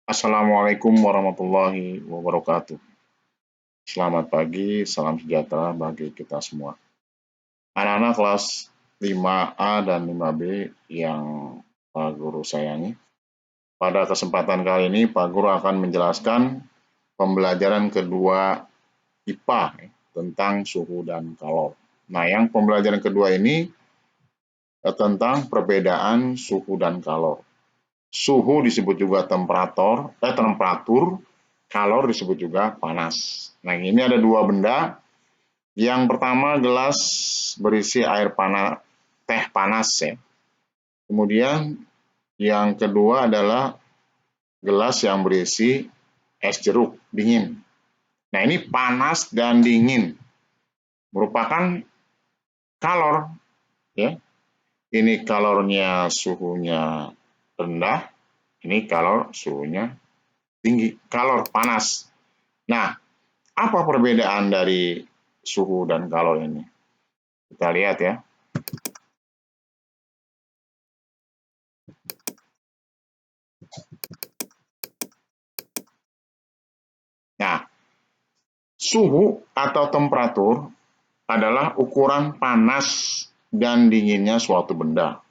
Assalamualaikum warahmatullahi wabarakatuh. Selamat pagi, salam sejahtera bagi kita semua. Anak-anak kelas 5A dan 5B yang Pak Guru sayangi. Pada kesempatan kali ini, Pak Guru akan menjelaskan pembelajaran kedua IPA tentang suhu dan kalor. Nah, yang pembelajaran kedua ini tentang perbedaan suhu dan kalor. Suhu disebut juga temperatur, kalor disebut juga panas. Nah, ini ada dua benda. Yang pertama gelas berisi teh panas ya. Kemudian yang kedua adalah gelas yang berisi es jeruk dingin. Nah, ini panas dan dingin merupakan kalor ya. Ini kalornya suhunya rendah, ini kalor suhunya tinggi, kalor panas. Nah, apa perbedaan dari suhu dan kalor ini? Kita lihat ya. Nah, suhu atau temperatur adalah ukuran panas dan dinginnya suatu benda.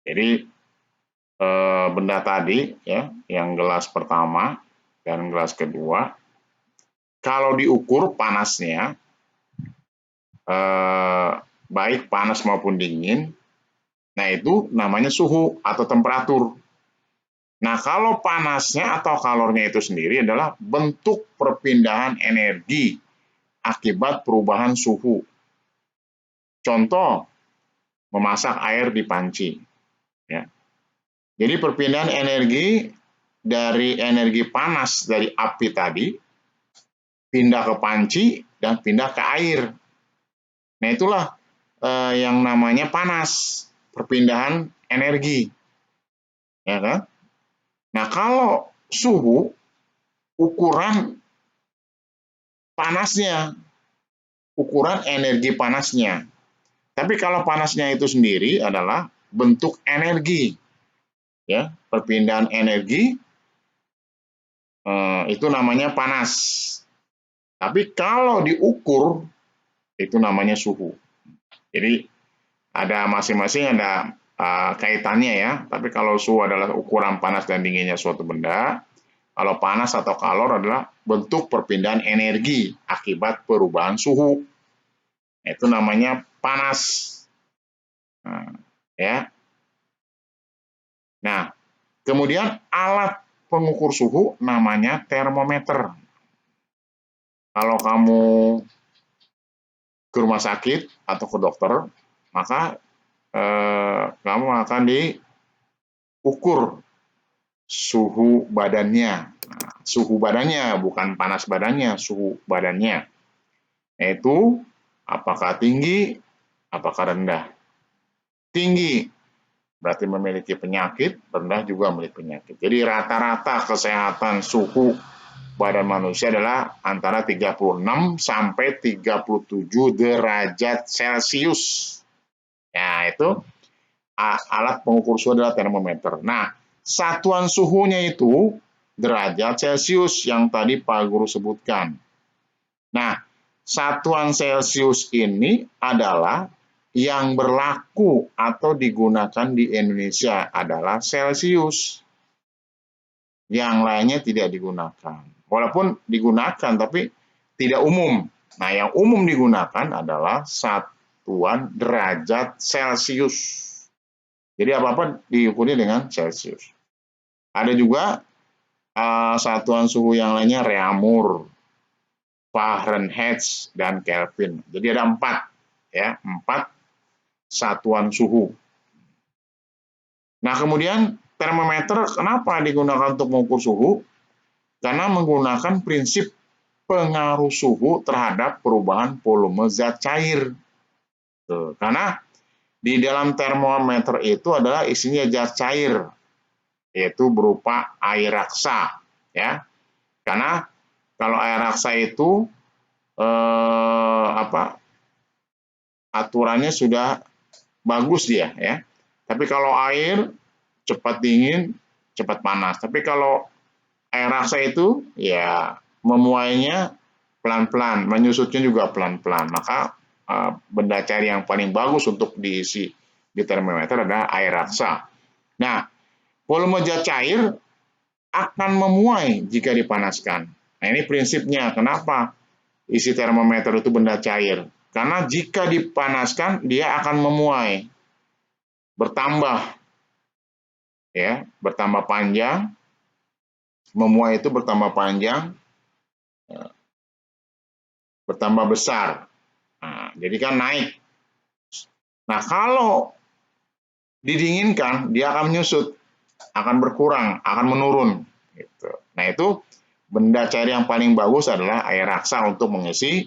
Jadi benda tadi ya, yang gelas pertama dan gelas kedua, kalau diukur panasnya baik panas maupun dingin, nah itu namanya suhu atau temperatur. Nah, kalau panasnya atau kalornya itu sendiri adalah bentuk perpindahan energi akibat perubahan suhu. Contoh, memasak air di panci. Ya. Jadi perpindahan energi dari energi panas dari api tadi, pindah ke panci dan pindah ke air. Nah, itulah yang namanya panas, perpindahan energi. Ya kan? Nah, kalau suhu, ukuran panasnya, ukuran energi panasnya. Tapi kalau panasnya itu sendiri adalah bentuk energi, ya, perpindahan energi itu namanya panas. Tapi kalau diukur itu namanya suhu. Jadi ada masing-masing ada kaitannya ya. Tapi kalau suhu adalah ukuran panas dan dinginnya suatu benda, kalau panas atau kalor adalah bentuk perpindahan energi akibat perubahan suhu. Itu namanya panas. Nah, ya. Nah, kemudian alat pengukur suhu namanya termometer. Kalau kamu ke rumah sakit atau ke dokter, maka kamu akan diukur suhu badannya. Nah, suhu badannya bukan panas badannya, suhu badannya. Yaitu apakah tinggi, apakah rendah. Tinggi berarti memiliki penyakit, rendah juga memiliki penyakit. Jadi rata-rata kesehatan suhu badan manusia adalah antara 36 sampai 37 derajat Celcius. Ya, itu alat pengukur suhu adalah termometer. Nah, satuan suhunya itu derajat Celcius yang tadi Pak Guru sebutkan. Nah, satuan Celcius ini adalah yang berlaku atau digunakan di Indonesia adalah Celcius. Yang lainnya tidak digunakan. Walaupun digunakan, tapi tidak umum. Nah, yang umum digunakan adalah satuan derajat Celcius. Jadi apa-apa diukurnya dengan Celcius. Ada juga satuan suhu yang lainnya Reaumur, Fahrenheit, dan Kelvin. Jadi ada 4 satuan suhu. Nah, kemudian termometer kenapa digunakan untuk mengukur suhu? Karena menggunakan prinsip pengaruh suhu terhadap perubahan volume zat cair. Tuh, karena di dalam termometer itu adalah isinya zat cair, yaitu berupa air raksa, ya. Karena kalau air raksa itu aturannya sudah bagus dia, ya. Tapi kalau air cepat dingin, cepat panas. Tapi kalau Air raksa itu ya memuainya pelan-pelan, menyusutnya juga pelan-pelan. Maka benda cair yang paling bagus untuk diisi di termometer adalah air raksa. Nah, volume zat cair akan memuai jika dipanaskan. Nah, ini prinsipnya. Kenapa isi termometer itu benda cair? Karena jika dipanaskan, dia akan memuai, bertambah, ya, bertambah panjang. Memuai itu bertambah panjang, bertambah besar. Nah, jadi kan naik. Nah, kalau didinginkan, dia akan menyusut, akan berkurang, akan menurun. Gitu. Nah, itu benda cair yang paling bagus adalah air raksa untuk mengisi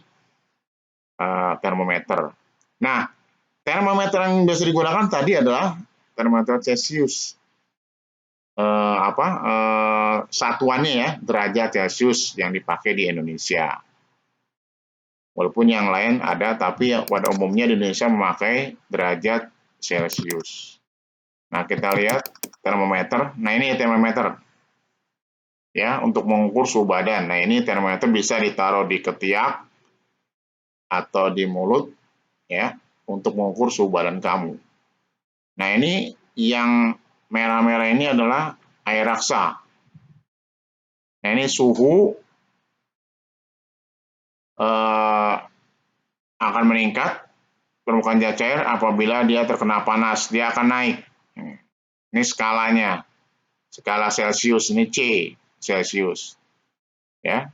termometer. Nah, termometer yang biasa digunakan tadi adalah termometer Celcius. Satuannya ya, derajat Celcius yang dipakai di Indonesia. Walaupun yang lain ada, tapi pada umumnya di Indonesia memakai derajat Celcius. Nah, kita lihat termometer. Nah, ini termometer. Ya, untuk mengukur suhu badan. Nah, ini termometer bisa ditaruh di ketiak atau di mulut, ya, untuk mengukur suhu badan kamu. Nah, ini yang merah-merah ini adalah air raksa. Nah, ini suhu akan meningkat permukaan zat cair apabila dia terkena panas, dia akan naik. Ini skalanya, skala Celcius, ini C, Celcius. Ya.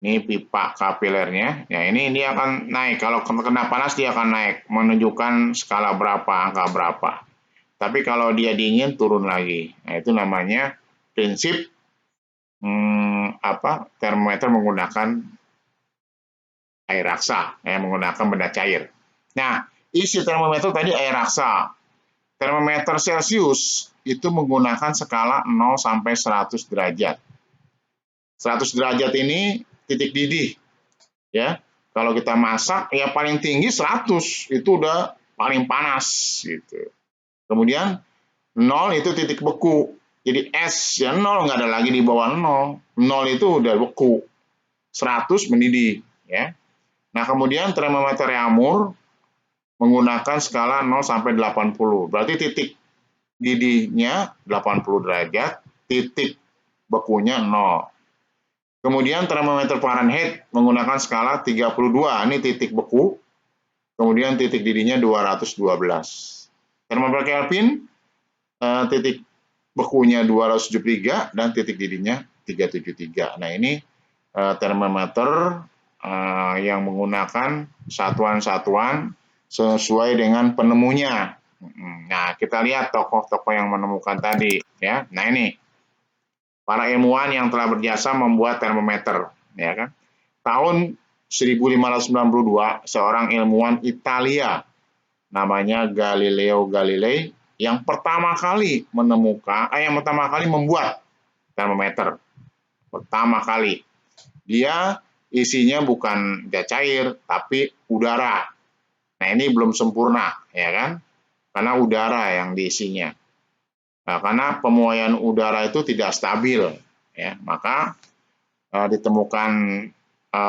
Ini pipa kapilernya. Ya, ini dia akan naik. Kalau kena panas dia akan naik, menunjukkan skala berapa, angka berapa. Tapi kalau dia dingin turun lagi. Nah, itu namanya prinsip termometer menggunakan air raksa, menggunakan benda cair. Nah, isi termometer tadi air raksa. Termometer Celcius itu menggunakan skala 0 sampai 100 derajat. 100 derajat ini titik didih. Ya. Kalau kita masak ya paling tinggi 100, itu udah paling panas gitu. Kemudian 0 itu titik beku. Jadi es ya 0, nggak ada lagi di bawah 0. 0 itu udah beku. 100 mendidih, ya. Nah, kemudian termometer Reaumur menggunakan skala 0 sampai 80. Berarti titik didihnya 80 derajat, titik bekunya 0. Kemudian termometer Fahrenheit menggunakan skala 32, ini titik beku, kemudian titik didihnya 212. Termometer Kelvin, titik bekunya 273 dan titik didihnya 373. Nah, ini termometer yang menggunakan satuan-satuan sesuai dengan penemunya. Nah, kita lihat tokoh-tokoh yang menemukan tadi, ya. Nah, ini para ilmuwan yang telah berjasa membuat termometer, ya kan. Tahun 1592, seorang ilmuwan Italia namanya Galileo Galilei yang pertama kali membuat termometer. Pertama kali. Dia isinya bukan zat cair, tapi udara. Nah, ini belum sempurna, ya kan? Karena udara yang diisinya. Nah, karena pemuaian udara itu tidak stabil, ya, maka ditemukan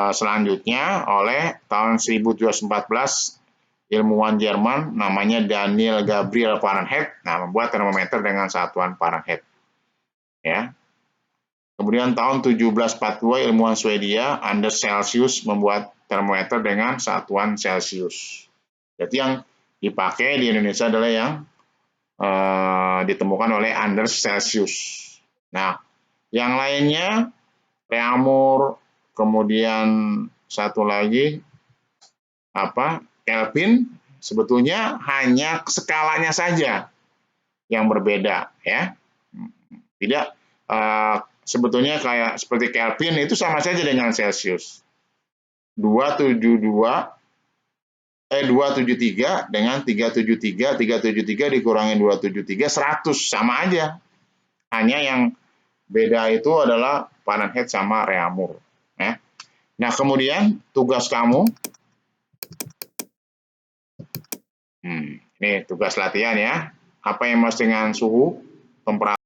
selanjutnya oleh tahun 1714 ilmuwan Jerman namanya Daniel Gabriel Fahrenheit, nah, membuat termometer dengan satuan Fahrenheit, ya. Kemudian tahun 1742 ilmuwan Swedia Anders Celsius membuat termometer dengan satuan Celsius. Jadi yang dipakai di Indonesia adalah yang ditemukan oleh Anders Celsius. Nah, yang lainnya Reaumur, kemudian satu lagi Kelvin, sebetulnya hanya skalanya saja yang berbeda, ya. Tidak sebetulnya kayak seperti Kelvin itu sama saja dengan Celsius. 273 dengan 373 dikurangi 273 100 sama aja. Hanya yang beda itu adalah Fahrenheit sama Reaumur, ya. Nah, kemudian tugas kamu ini tugas latihan, ya. Apa yang mas dengan suhu, temperatur